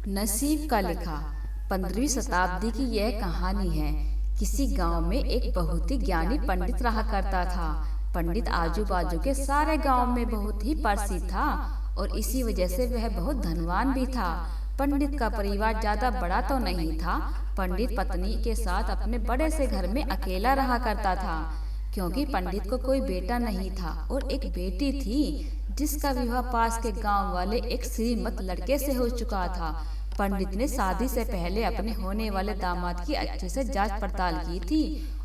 नसीब का लिखा। 15वीं शताब्दी की यह कहानी है। किसी गांव में एक बहुत ही ज्ञानी पंडित रहा करता था। पंडित आजू बाजू के सारे गांव में बहुत ही प्रसिद्ध था और इसी वजह से वह बहुत धनवान भी था। पंडित का परिवार ज्यादा बड़ा तो नहीं था। पंडित पत्नी के साथ अपने बड़े से घर में अकेला रहा करता था, क्योंकि पंडित को कोई बेटा नहीं था और एक बेटी थी जिसका विवाह पास के गांव वाले एक श्रीमंत लड़के से हो चुका था। पंडित ने शादी से पहले अपने होने वाले दामाद की अच्छे से जांच पड़ताल की थी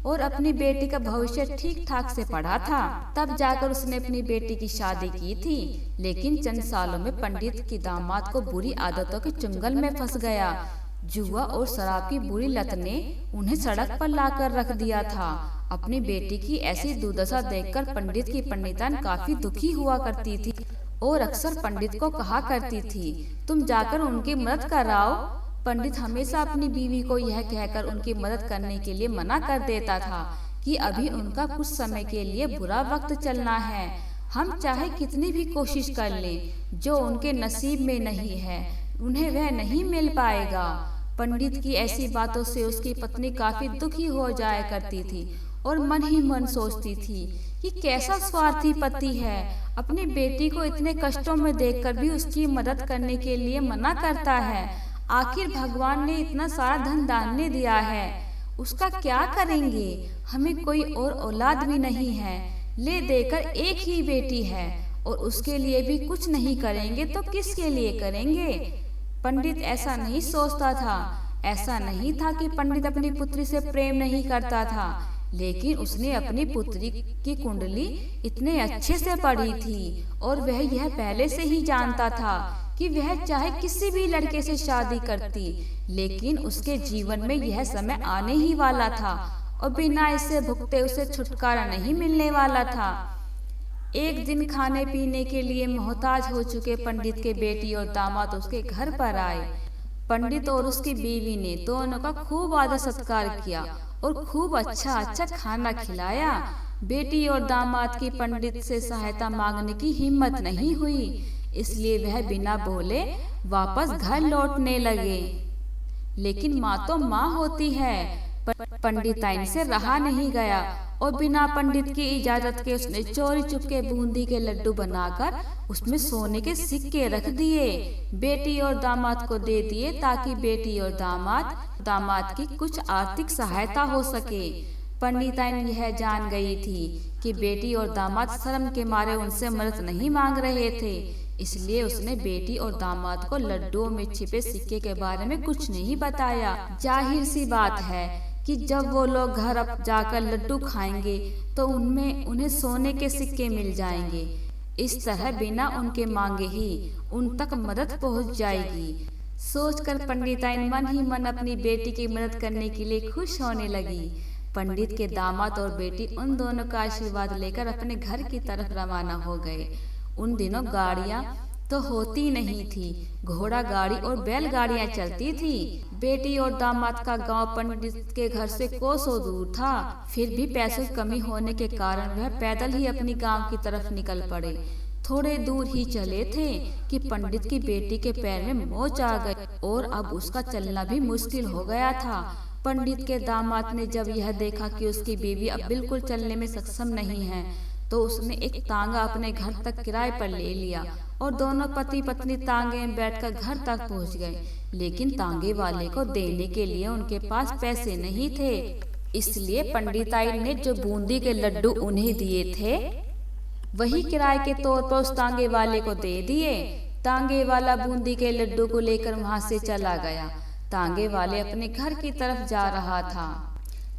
और अपनी बेटी का भविष्य ठीक ठाक से पढ़ा था। तब जाकर उसने अपनी बेटी की शादी की थी। लेकिन चंद सालों में पंडित की दामाद को बुरी आदतों के चुंगल में फंस गया। जुआ और शराब की बुरी लत ने उन्हें सड़क पर लाकर रख दिया था। अपनी बेटी की ऐसी दुर्दशा देखकर पंडित की पंडितान काफी दुखी हुआ करती थी और अक्सर पंडित को कहा करती थी, तुम जाकर उनकी मदद कराओ। पंडित हमेशा अपनी बीवी को यह कहकर उनकी मदद करने के लिए मना कर देता था कि अभी उनका कुछ समय के लिए बुरा वक्त चलना है। हम चाहे कितनी भी कोशिश कर लें, जो उनके नसीब में नहीं है उन्हें वह नहीं मिल पाएगा। पंडित की ऐसी बातों से उसकी पत्नी काफी दुखी हो जाया करती थी और मन ही मन सोचती थी कि कैसा स्वार्थी पति है, अपनी बेटी को इतने कष्टों में देखकर भी उसकी मदद करने के लिए मना करता है। आखिर भगवान ने इतना सारा धन दान ने दिया है, उसका क्या करेंगे? हमें कोई और औलाद भी नहीं है, ले देकर एक ही बेटी है और उसके लिए भी कुछ नहीं करेंगे तो किसके लिए करेंगे? पंडित ऐसा नहीं सोचता था। ऐसा नहीं था कि पंडित अपनी पुत्री से प्रेम नहीं करता था, लेकिन उसने अपनी पुत्री की कुंडली इतने अच्छे से पढ़ी थी और वह यह पहले से ही जानता था कि वह चाहे किसी भी लड़के से शादी करती, लेकिन उसके जीवन में यह समय आने ही वाला था और बिना इसे भुगते उसे छुटकारा नहीं मिलने वाला था। एक दिन खाने पीने के लिए मोहताज हो चुके पंडित के बेटी और दामाद उसके घर पर आए। पंडित और उसकी बीवी ने दोनों का खूब आदर सत्कार किया और खूब अच्छा खाना खिलाया। बेटी और दामाद की पंडित से सहायता मांगने की हिम्मत नहीं हुई, इसलिए वह बिना बोले वापस घर लौटने लगे। लेकिन माँ तो माँ होती है। पंडिताइन से रहा नहीं गया और बिना पंडित की इजाजत के उसने चोरी चुपके बूंदी के लड्डू बनाकर उसमें सोने के सिक्के रख दिए, बेटी और दामाद को दे दिए ताकि बेटी और दामाद की कुछ आर्थिक सहायता हो सके। पंडिताइन यह जान गई थी कि बेटी और दामाद शर्म के मारे उनसे मदद नहीं मांग रहे थे, इसलिए उसने बेटी और दामाद को लड्डुओं में छिपे सिक्के के बारे में कुछ नहीं बताया। जाहिर सी बात है कि जब वो लोग घर अब जाकर लड्डू खाएंगे तो उनमें उन्हें सोने के सिक्के मिल जाएंगे। इस तरह बिना उनके मांगे ही उन तक मदद पहुंच जाएगी। सोचकर पंडिताइन मन ही मन अपनी बेटी की मदद करने के लिए खुश होने लगी। पंडित के दामाद और बेटी उन दोनों का आशीर्वाद लेकर अपने घर की तरफ रवाना हो गए। उन दिनों गाड़ियां तो होती नहीं थी, घोड़ा गाड़ी और बैलगाड़ियां चलती थी। बेटी और दामाद का गांव पंडित के घर से कोसों दूर था, फिर भी पैसों की कमी होने के कारण वह पैदल ही अपनी गांव की तरफ निकल पड़े। थोड़े दूर ही चले थे कि पंडित की बेटी के पैर में मोच आ गई और अब उसका चलना भी मुश्किल हो गया था। पंडित के दामाद ने जब यह देखा कि उसकी बीवी अब बिल्कुल चलने में सक्षम नहीं है, तो उसने एक तांगा अपने घर तक किराए पर ले लिया और दोनों पति पत्नी तांगे में बैठकर घर तक पहुंच गए। लेकिन तांगे वाले को देने के लिए उनके पास पैसे नहीं थे, इसलिए पंडिताइन ने जो बूंदी के लड्डू उन्हें दिए थे वही किराए के तौर पर उस तांगे वाले को दे दिए। तांगे वाला बूंदी के लड्डू को लेकर वहां से चला गया। तांगे वाले अपने घर की तरफ जा रहा था,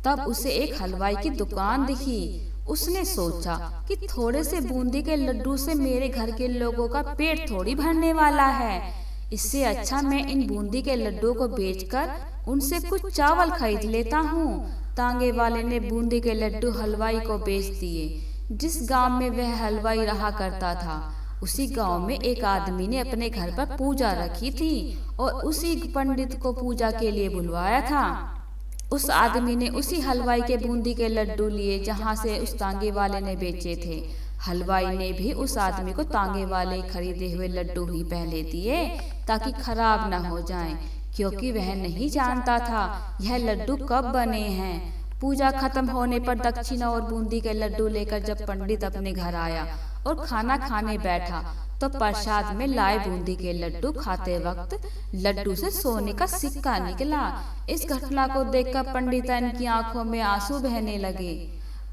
तब उसे एक हलवाई की दुकान दिखी। उसने सोचा कि थोड़े से बूंदी के लड्डू से मेरे घर के लोगों का पेट थोड़ी भरने वाला है, इससे अच्छा मैं इन बूंदी के लड्डू को बेचकर उनसे कुछ चावल खरीद लेता हूँ। तांगे वाले ने बूंदी के लड्डू हलवाई को बेच दिए। जिस गांव में वह हलवाई रहा करता था, उसी गांव में एक आदमी ने अपने घर पर पूजा रखी थी और उसी पंडित को पूजा के लिए बुलवाया था। उस आदमी ने उसी हलवाई के बूंदी के लड्डू लिए जहां से उस तांगे वाले ने बेचे थे। हलवाई ने भी उस आदमी को तांगे वाले खरीदे हुए लड्डू ही पहले दिए। ताकि खराब न हो जाएं, क्योंकि वह नहीं जानता था यह लड्डू कब बने हैं। पूजा खत्म होने पर दक्षिणा और बूंदी के लड्डू लेकर जब पंडित अपने घर आया और खाना खाने बैठा तो प्रसाद में लाए बूंदी के लड्डू खाते वक्त लड्डू से सोने का सिक्का निकला। इस घटना को देखकर पंडिताइन की आंखों में आंसू बहने लगे।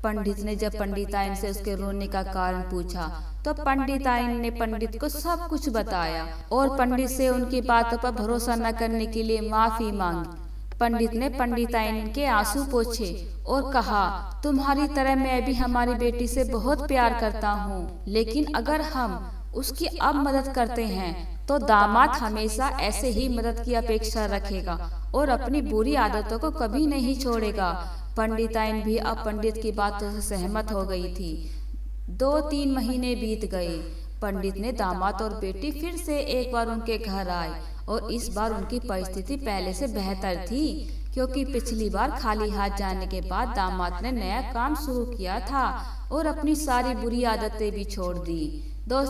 पंडित ने जब पंडिताइन से उसके रोने का कारण पूछा तो पंडिताइन ने पंडित को सब कुछ बताया और पंडित से उनकी बातों पर भरोसा न करने के लिए माफी मांगी। पंडित ने पंडिताइन के आंसू पोंछे और कहा, तुम्हारी तरह मैं भी हमारी बेटी से बहुत प्यार करता हूँ, लेकिन अगर हम उसकी अब मदद करते हैं तो दामाद हमेशा ऐसे ही मदद की अपेक्षा रखेगा और अपनी बुरी आदतों को कभी नहीं छोड़ेगा। पंडिताइन भी अब पंडित की बातों से सहमत हो गई थी। 2-3 महीने बीत गए। पंडित ने दामाद और बेटी फिर से एक बार उनके घर आए और इस बार उनकी परिस्थिति पहले से बेहतर थी, क्योंकि पिछली बार खाली हाथ जाने के बाद दामाद ने नया काम शुरू किया था और अपनी सारी बुरी आदतें भी छोड़ दी। दोस्त